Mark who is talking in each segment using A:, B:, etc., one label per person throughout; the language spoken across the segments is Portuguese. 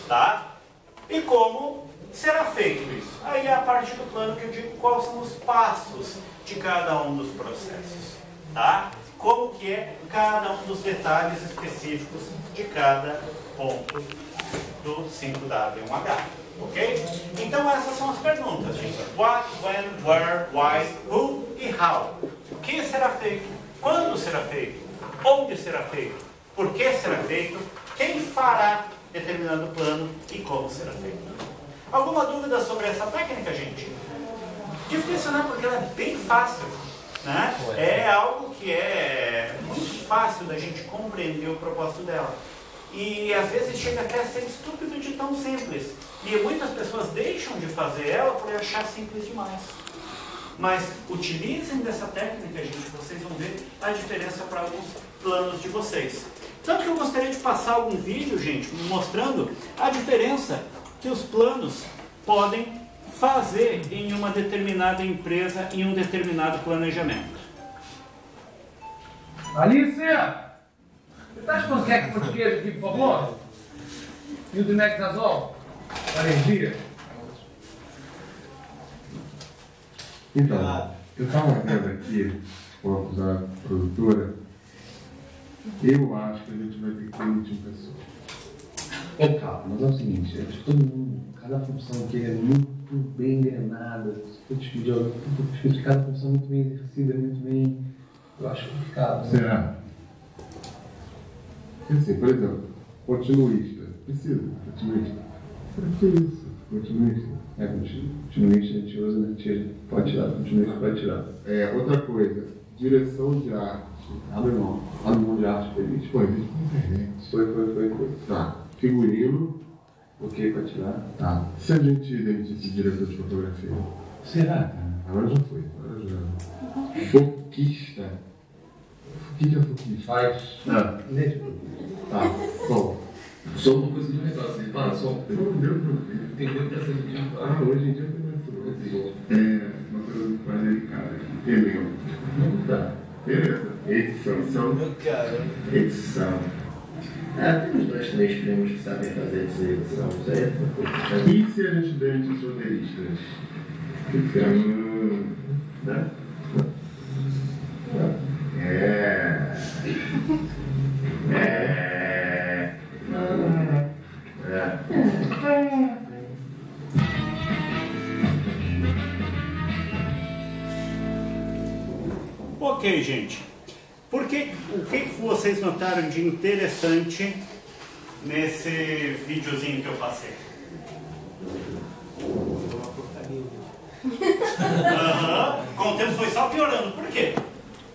A: tá? E como será feito isso? Aí é a parte do plano que eu digo quais são os passos de cada um dos processos, tá? Como que é cada um dos detalhes específicos de cada ponto do 5W1H, ok? Então essas são as perguntas, gente. What, when, where, why, who e how. O que será feito? Quando será feito? Onde será feito? Por que será feito? Quem fará determinado plano e como será feito? Alguma dúvida sobre essa técnica, gente? Difícil, né? Porque ela é bem fácil, né? É algo que é muito fácil da gente compreender o propósito dela. E às vezes chega até a ser estúpido de tão simples. E muitas pessoas deixam de fazer ela por achar simples demais. Mas utilizem dessa técnica, gente, vocês vão ver a diferença para alguns planos de vocês. Tanto que eu gostaria de passar algum vídeo, gente, mostrando a diferença que os planos podem fazer em uma determinada empresa, em um determinado planejamento.
B: Alicia! Estás com queque português aqui, por favor? E o de Nexazol? Para energia?
C: Então, eu estava vendo aqui, fotos da produtora, eu acho que a gente vai ter que demitir uma pessoa. Calma, mas é o seguinte, acho que todo mundo, cada função aqui é muito bem engrenada, cada função muito bem exercida, muito bem, eu acho complicado. Será? Assim, por exemplo, continuista, precisa, continuista. Para que isso? Continuista. Continuista a gente usa, né? Pode tirar, continuista pode tirar. Outra coisa, direção de arte. Abre mão de arte pra gente. Pô, existe na internet. Foi. Tá. Figurino. Ok, pode tirar. Tá. Se a gente demitisse diretor de fotografia? Será? Agora já foi. Foquista. O que é foquista? Faz. Tá, som. Som é uma coisa de negócio, ele fala som. Entendeu que essa gente hoje em dia uma coisa mais delicada. Entendeu? Tá. Beleza. Edição. Edição.
D: Temos 2, 3 primos que sabem fazer essa edição.
C: E se a gente demite os roteiristas? O que você acha? Né?
A: Ok, gente. O que vocês notaram de interessante nesse videozinho que eu passei? Com o tempo foi só piorando. Por quê?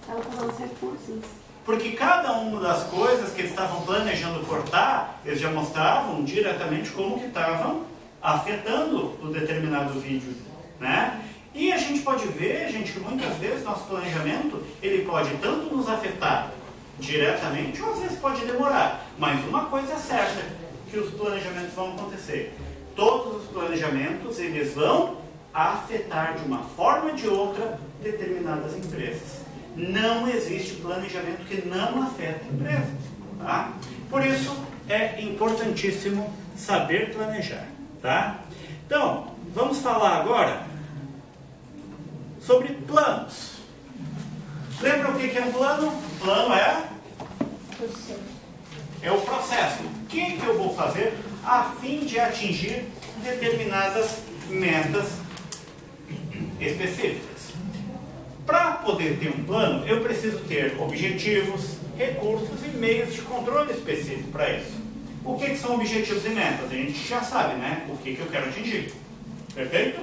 E: Ela usando os recursos.
A: Porque cada uma das coisas que eles estavam planejando cortar, eles já mostravam diretamente como que estavam afetando o determinado vídeo, né? E a gente pode ver, gente, que muitas vezes nosso planejamento, ele pode tanto nos afetar diretamente, ou às vezes pode demorar. Mas uma coisa é certa, que os planejamentos vão acontecer. Todos os planejamentos, eles vão afetar de uma forma ou de outra determinadas empresas. Não existe planejamento que não afeta a empresa, tá? Por isso, é importantíssimo saber planejar, tá? Então, vamos falar agora sobre planos. Lembra o que é um plano? Plano é o processo. O que eu vou fazer a fim de atingir determinadas metas específicas. Para poder ter um plano, eu preciso ter objetivos, recursos e meios de controle específico para isso. O que são objetivos e metas? A gente já sabe, né? O que eu quero atingir. Perfeito?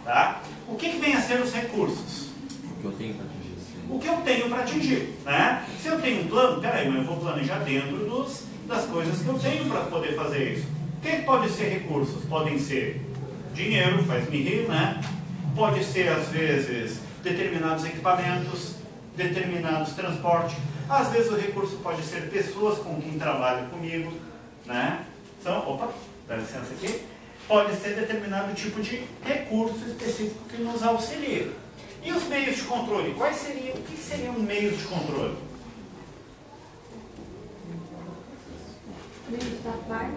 A: Tá? O que vem a ser os recursos?
F: O que eu tenho para atingir.
A: O que eu tenho para atingir, né? Se eu tenho um plano, peraí, mas eu vou planejar dentro das coisas que eu tenho para poder fazer isso. O que pode ser recursos? Podem ser dinheiro, faz-me rir, né? Pode ser, às vezes, determinados equipamentos, determinados transportes. Às vezes o recurso pode ser pessoas com quem trabalha comigo, né? Opa, dá licença aqui. Pode ser determinado tipo de recurso específico que nos auxilia. E os meios de controle? O que seriam meios de controle?
E: Meios da parte,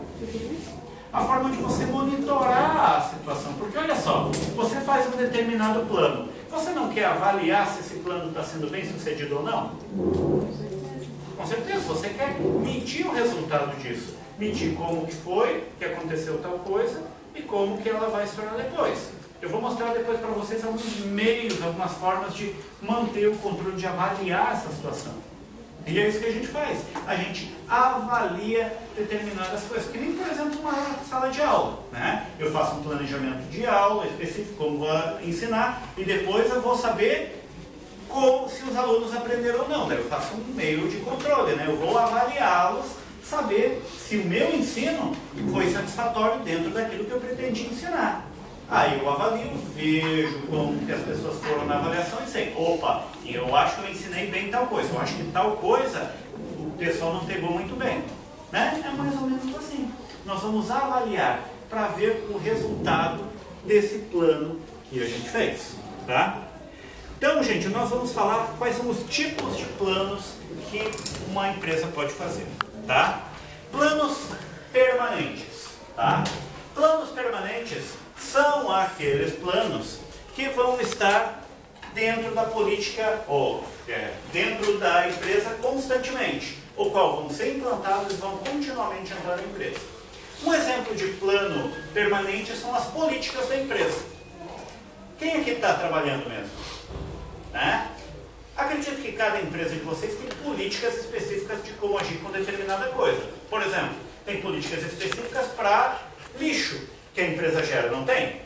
A: a forma de você monitorar a situação. Porque olha só, você faz um determinado plano. Você não quer avaliar se esse plano está sendo bem sucedido ou não? Com certeza, você quer medir o resultado disso. Medir como que foi, que aconteceu tal coisa e como que ela vai se tornar depois. Eu vou mostrar depois para vocês alguns meios, algumas formas de manter o controle, de avaliar essa situação. E é isso que a gente faz. A gente avalia determinadas coisas. Que nem, por exemplo, uma sala de aula, né? Eu faço um planejamento de aula específico, como vou ensinar, e depois eu vou saber se os alunos aprenderam ou não. Daí eu faço um meio de controle, né? Eu vou avaliá-los, saber se o meu ensino foi satisfatório dentro daquilo que eu pretendi ensinar. Aí eu avalio, vejo como que as pessoas foram na avaliação e sei, opa, eu acho que eu ensinei bem tal coisa, eu acho que tal coisa o pessoal não pegou muito bem. Né? É mais ou menos assim. Nós vamos avaliar para ver o resultado desse plano que a gente fez. Tá? Então, gente, nós vamos falar quais são os tipos de planos que uma empresa pode fazer. Tá? Planos permanentes. Tá? Planos permanentes são aqueles planos que vão estar dentro da política ou dentro da empresa constantemente, o qual vão ser implantados e vão continuamente entrar na empresa. Um exemplo de plano permanente são as políticas da empresa. Quem aqui está trabalhando mesmo? Né? Acredito que cada empresa de vocês tem políticas específicas de como agir com determinada coisa. Por exemplo, tem políticas específicas para lixo que a empresa gera, não tem?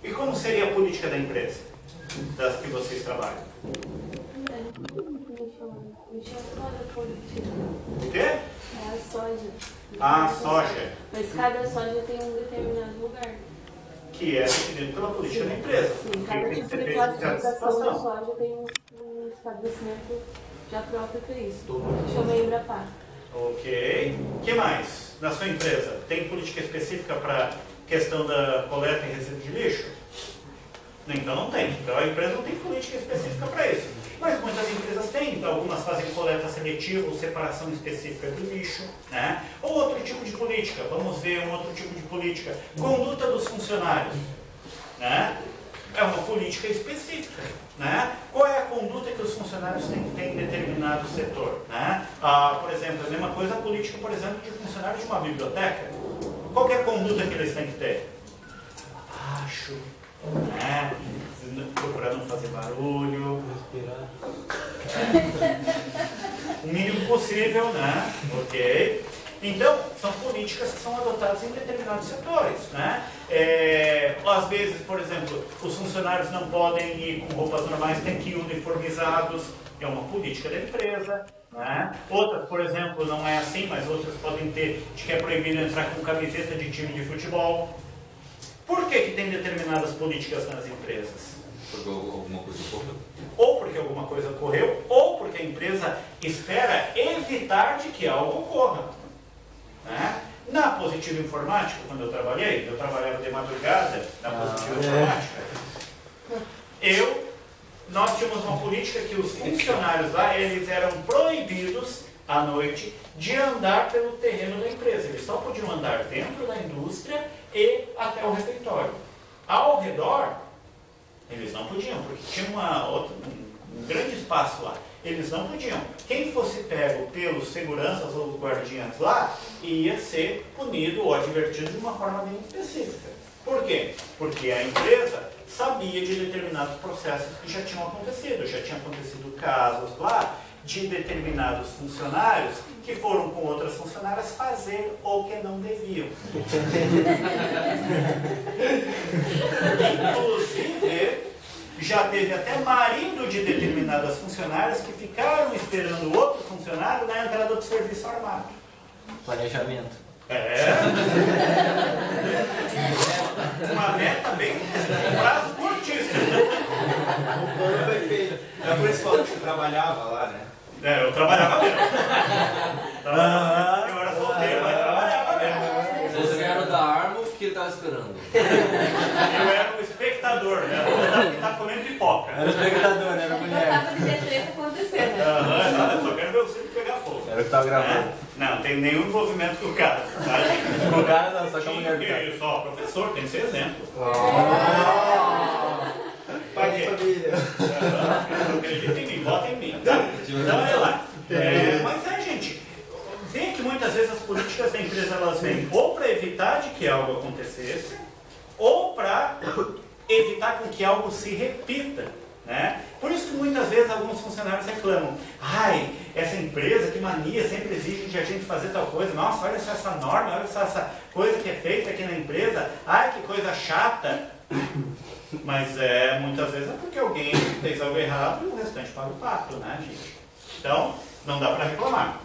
A: E como seria a política da empresa, das que vocês trabalham? O quê?
E: É a soja.
A: A soja.
E: Mas cada soja tem um determinado lugar.
A: Que é definido pela política da empresa.
E: Sim, cada
A: Tem que
E: tipo
A: ser
E: de
A: feito em cada
E: classificação da
A: situação.
E: soja tem um estabelecimento já próprio para isso. Chama Embrapar.
A: Ok. O que mais? Na sua empresa, tem política específica para questão da coleta e resíduo de lixo? Então não tem. Então a empresa não tem política específica para isso. Mas muitas empresas têm. Então algumas fazem coleta seletiva ou separação específica do lixo. Né? Ou outro tipo de política. Vamos ver um outro tipo de política. Conduta dos funcionários. Né? É uma política específica. Né? Qual é a conduta que os funcionários têm que ter em determinado setor? Né? Por exemplo, a mesma coisa a política, por exemplo, de funcionários de uma biblioteca. Qual que é a conduta que eles têm que ter? Abaixo, né? Procurar não fazer barulho, respirar. O mínimo possível, né? Ok. Então, são políticas que são adotadas em determinados setores, né? Às vezes, por exemplo, os funcionários não podem ir com roupas normais, têm que ir uniformizados, é uma política da empresa, né? Outras, por exemplo, não é assim, mas outras podem ter, de que é proibido entrar com camiseta de time de futebol. Por que tem determinadas políticas nas empresas?
F: Porque alguma coisa ocorreu.
A: Ou porque alguma coisa ocorreu, ou porque a empresa espera evitar de que algo ocorra. Né? Na Positivo Informática, quando eu trabalhava de madrugada na Positivo Informática, nós tínhamos uma política que os funcionários lá, eles eram proibidos à noite de andar pelo terreno da empresa. Eles só podiam andar dentro da indústria e até o refeitório. Ao redor, eles não podiam, porque tinha um grande espaço lá. Eles não podiam. Quem fosse pego pelos seguranças ou os guardiães lá, ia ser punido ou advertido de uma forma bem específica. Por quê? Porque a empresa sabia de determinados processos que já tinham acontecido. Já tinha acontecido casos lá de determinados funcionários que foram com outras funcionárias fazer o que não deviam. Inclusive, já teve até marido de determinadas funcionárias que ficaram esperando outro funcionário na entrada do serviço armado.
G: Planejamento.
A: Uma meta bem, um prazo curtíssimo.
G: O plano foi feito. É por isso que você trabalhava lá, né?
A: Eu trabalhava mesmo. Eu era solteiro, mas trabalhava mesmo.
F: Vocês ganharam da arma o que ele estava esperando?
A: Eu era o espectador, né? Eu estava comendo pipoca.
G: Era o espectador, era a mulher.
E: Gostava de ver treta acontecendo.
A: Eu só quero ver o circo pegar fogo.
G: Era o que estava gravando.
A: Não tem nenhum envolvimento com o cara. Tá?
G: O cara não, só que a mulher do cara.
A: Isso, ó, professor, tem que ser exemplo.
G: Pai de família.
A: Não acredita em mim, vota em mim. Então, olha lá. Mas gente, vê que muitas vezes as políticas da empresa elas vêm ou para evitar de que algo acontecesse, ou para evitar com que algo se repita, né? Por isso que muitas vezes alguns funcionários reclamam: ai, essa empresa, que mania, sempre exige de a gente fazer tal coisa, nossa, olha só essa norma, olha só essa coisa que é feita aqui na empresa, ai, que coisa chata. Mas muitas vezes é porque alguém fez algo errado e o restante paga o pato, né, gente? Então, não dá para reclamar.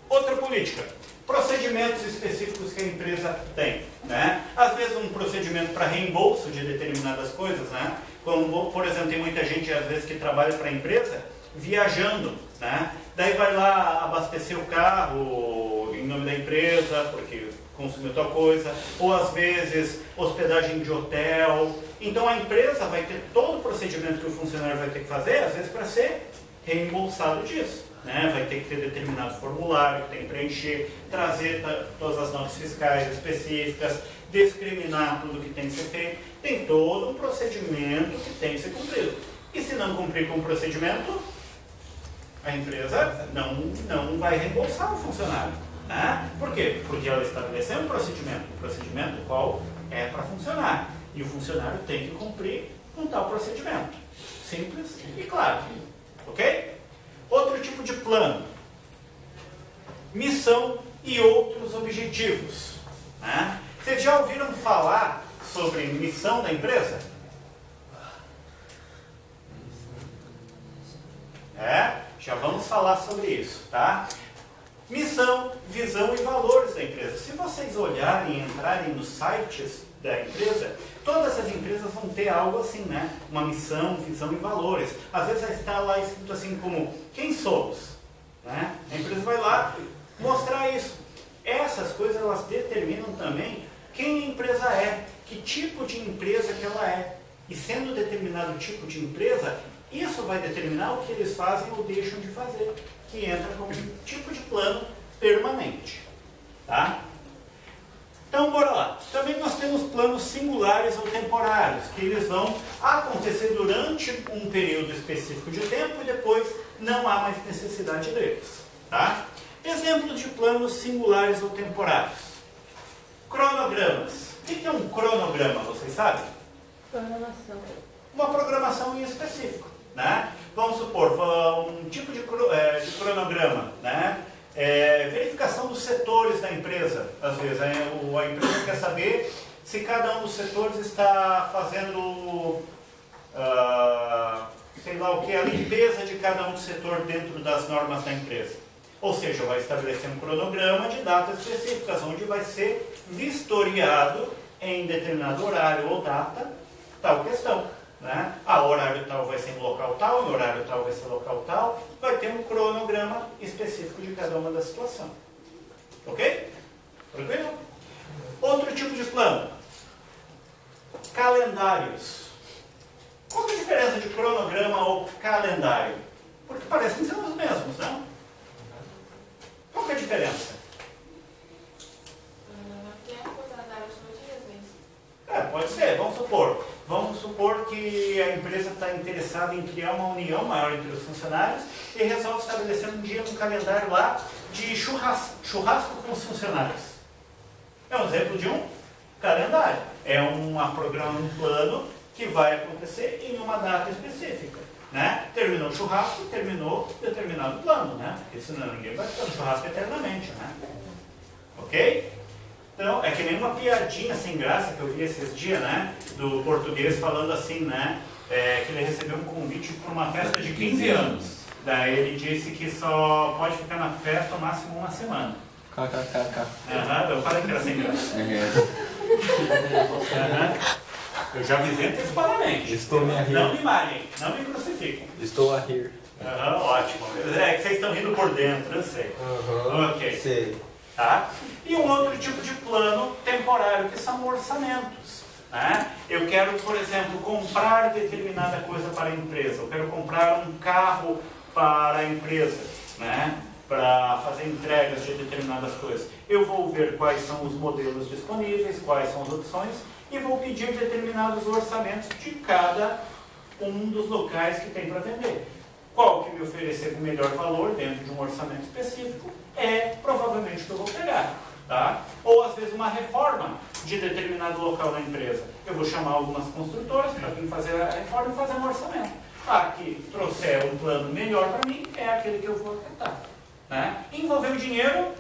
A: Outra política: procedimentos específicos que a empresa tem, né? Às vezes um procedimento para reembolso de determinadas coisas, né? Como, por exemplo, tem muita gente às vezes que trabalha para a empresa viajando, né? Daí vai lá abastecer o carro em nome da empresa, porque consumiu tal coisa, ou às vezes hospedagem de hotel. Então a empresa vai ter todo o procedimento que o funcionário vai ter que fazer, às vezes para ser reembolsado disso. Né? Vai ter que ter determinado formulário que tem que preencher, trazer todas as notas fiscais específicas, discriminar tudo que tem que ser feito. Tem todo um procedimento que tem que ser cumprido. E se não cumprir com o procedimento, a empresa não vai reembolsar o funcionário. Né? Por quê? Porque ela estabeleceu um procedimento qual é para funcionar. E o funcionário tem que cumprir com tal procedimento. Simples e claro. Ok? Outro tipo de plano: missão e outros objetivos. Né? Vocês já ouviram falar sobre missão da empresa? Já vamos falar sobre isso, tá? Missão, visão e valores da empresa. Se vocês olharem e entrarem nos sites da empresa, todas as empresas vão ter algo assim, né? Uma missão, visão e valores. Às vezes está lá escrito assim como: quem somos? Né? A empresa vai lá mostrar isso. Essas coisas elas determinam também quem a empresa é, que tipo de empresa que ela é. E sendo determinado tipo de empresa, isso vai determinar o que eles fazem ou deixam de fazer, que entra como um tipo de plano permanente. Tá? Então, bora lá. Também nós temos planos singulares ou temporários, que eles vão acontecer durante um período específico de tempo e depois não há mais necessidade deles. Tá? Exemplos de planos singulares ou temporários. Cronogramas. O que é um cronograma, vocês sabem?
E: Programação.
A: Uma programação em específico. Né? Vamos supor, um tipo de cronograma, né? Verificação dos setores da empresa. Às vezes a empresa quer saber se cada um dos setores está fazendo, sei lá o que, a limpeza de cada um do setor dentro das normas da empresa. Ou seja, vai estabelecer um cronograma de datas específicas, onde vai ser vistoriado em determinado horário ou data tal questão. Né? A horário tal vai ser em local tal, em horário tal vai ser local tal, vai ter um cronograma específico de cada uma das situações. Ok? Tranquilo? Outro tipo de plano: calendários. Qual é a diferença de cronograma ou calendário? Porque parecem ser os mesmos, não? Qual é a diferença? Pode ser, vamos supor que a empresa está interessada em criar uma união maior entre os funcionários e resolve estabelecer um dia no calendário lá de churrasco com os funcionários. É um exemplo de um calendário. É um plano que vai acontecer em uma data específica. Né? Terminou o churrasco, terminou determinado plano, né? Porque senão ninguém vai ficar no churrasco eternamente. Né? Ok? Então, é que nem uma piadinha sem graça que eu vi esses dias, né? Do português falando assim, né? Que ele recebeu um convite para uma festa de 15 anos. Daí ele disse que só pode ficar na festa no máximo uma semana. Eu falei que era sem graça. Eu já avisei antecipadamente.
G: Estou me a rir.
A: Não me malhem, não me crucifiquem.
G: Estou a rir.
A: Ótimo. É que vocês estão rindo por dentro, eu sei. Ok.
G: Sei.
A: Tá? E um outro tipo de plano temporário, que são orçamentos. Né? Eu quero, por exemplo, comprar determinada coisa para a empresa. Eu quero comprar um carro para a empresa. Né? para fazer entregas de determinadas coisas, eu vou ver quais são os modelos disponíveis, quais são as opções, e vou pedir determinados orçamentos de cada um dos locais que tem para vender. Qual que me oferecer o melhor valor dentro de um orçamento específico é provavelmente o que eu vou pegar. Tá? Ou às vezes uma reforma de determinado local da empresa. Eu vou chamar algumas construtoras para vir fazer a reforma e fazer um orçamento. A que trouxer um plano melhor para mim é aquele que eu vou acertar. Né? Envolver o dinheiro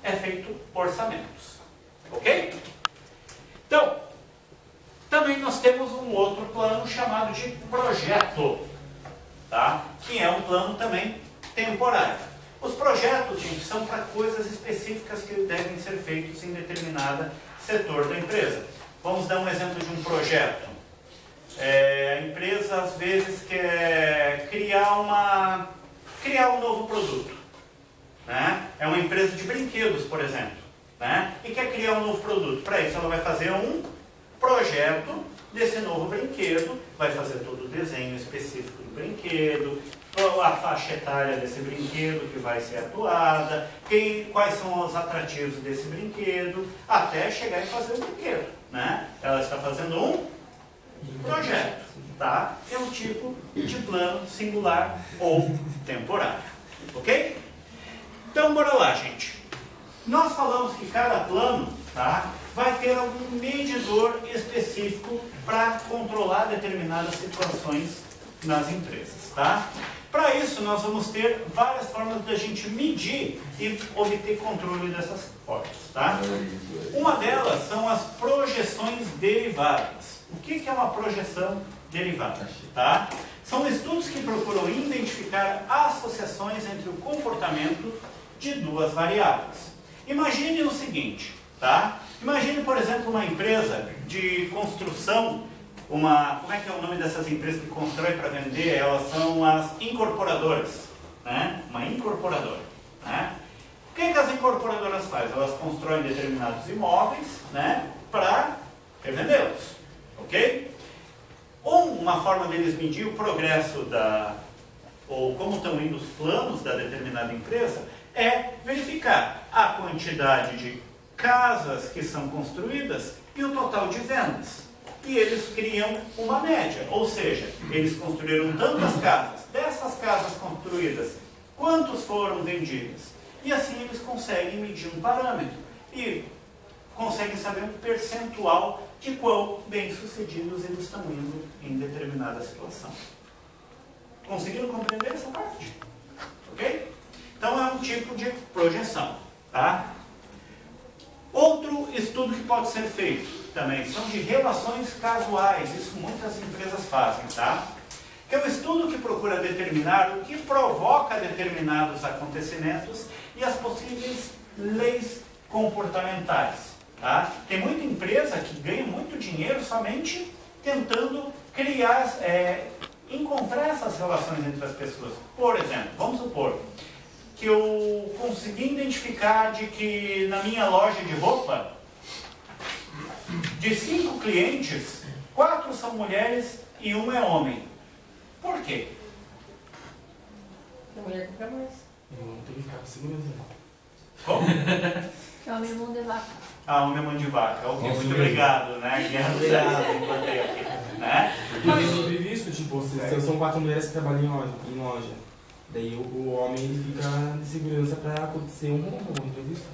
A: é feito orçamentos. Ok? Então, também nós temos um outro plano chamado de projeto, tá? Que é um plano também temporário. Os projetos, gente, são para coisas específicas que devem ser feitos em determinado setor da empresa. Vamos dar um exemplo de um projeto. A empresa, às vezes, quer criar um novo produto. Né? É uma empresa de brinquedos, por exemplo. Né? E quer criar um novo produto. Para isso, ela vai fazer um projeto desse novo brinquedo, vai fazer todo o desenho específico do brinquedo, a faixa etária desse brinquedo que vai ser atuada, quais são os atrativos desse brinquedo, até chegar e fazer o brinquedo. Né? Ela está fazendo um projeto. Tá? É um tipo de plano singular ou temporário. Ok? Então, bora lá, gente. Nós falamos que cada plano, tá, vai ter algum medidor específico para controlar determinadas situações nas empresas. Tá? Para isso, nós vamos ter várias formas de a gente medir e obter controle dessas formas. Tá? Uma delas são as projeções derivadas. O que é uma projeção derivada? Tá? São estudos que procuram identificar associações entre o comportamento de duas variáveis. Imagine o seguinte, tá? Imagine, por exemplo, uma empresa de construção, como é que é o nome dessas empresas que constroem para vender? Elas são as incorporadoras, né? Uma incorporadora, né? O que as incorporadoras fazem? Elas constroem determinados imóveis, né? Para revendê-los, ok? Uma forma deles medir o progresso ou como estão indo os planos da determinada empresa é verificar a quantidade de casas que são construídas e o total de vendas. E eles criam uma média, ou seja, eles construíram tantas casas, dessas casas construídas, quantos foram vendidas? E assim eles conseguem medir um parâmetro e conseguem saber um percentual de quão bem-sucedidos eles estão indo em determinada situação. Conseguiram compreender essa parte? Ok? Então é um tipo de projeção. Tá? Outro estudo que pode ser feito também são de relações casuais. Isso muitas empresas fazem. Tá? Que é um estudo que procura determinar o que provoca determinados acontecimentos e as possíveis leis comportamentais. Tá? Tem muita empresa que ganha muito dinheiro somente tentando criar, encontrar essas relações entre as pessoas. Por exemplo, vamos supor que eu consegui identificar de que na minha loja de roupa, de 5 clientes, 4 são mulheres e 1 é homem. Por quê?
E: A mulher compra mais.
H: Não tem que ficar segurando.
A: Como?
E: É homem mão de vaca.
A: Ah, homem é mão de vaca. Ok, muito obrigado, né? Guerra dos Sexos, encontrei aqui. Né?
H: Mas sobre isso, tipo, são 4 mulheres que trabalham em loja. Daí o homem ele fica de segurança pra acontecer um imprevisto.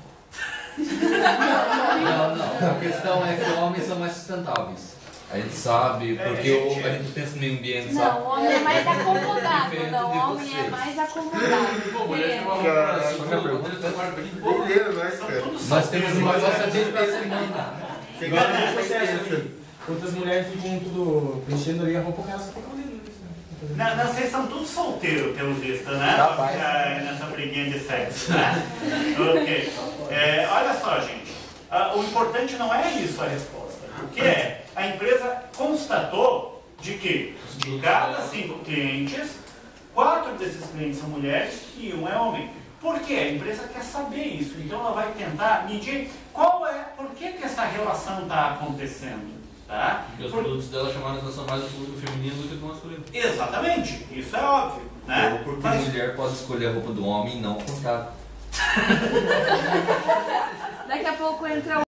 F: Não. A questão é que os homens são mais sustentáveis. A gente sabe, porque a gente pensa no meio ambiente, sabe?
E: Não, o homem é mais acomodado.
F: Diferente
E: Não,
F: de
E: o homem é
F: vocês.
E: mais acomodado.
F: Pô, mulher tem uma
C: Nós
F: temos uma nossa gente pra se mandar.
H: Outras mulheres ficam tudo preenchendo ali a roupa, o cara só fica olhando.
A: Não, vocês são todos solteiros, pelo visto, né?
C: Capaz.
A: Nessa briguinha de sexo, né? Ok. Olha só, gente. O importante não é isso a resposta. O que é? A empresa constatou de que de cada 5 clientes, 4 desses clientes são mulheres e 1 é homem. Por quê? A empresa quer saber isso. Então ela vai tentar medir por que essa relação está acontecendo. Tá?
F: Porque os produtos dela chamaram a atenção mais do público feminino do que do masculino.
A: Exatamente, isso é óbvio. Né?
F: Ou porque
A: Mas-
F: a mulher pode escolher a roupa do homem e não o contrário.
E: Daqui a pouco entra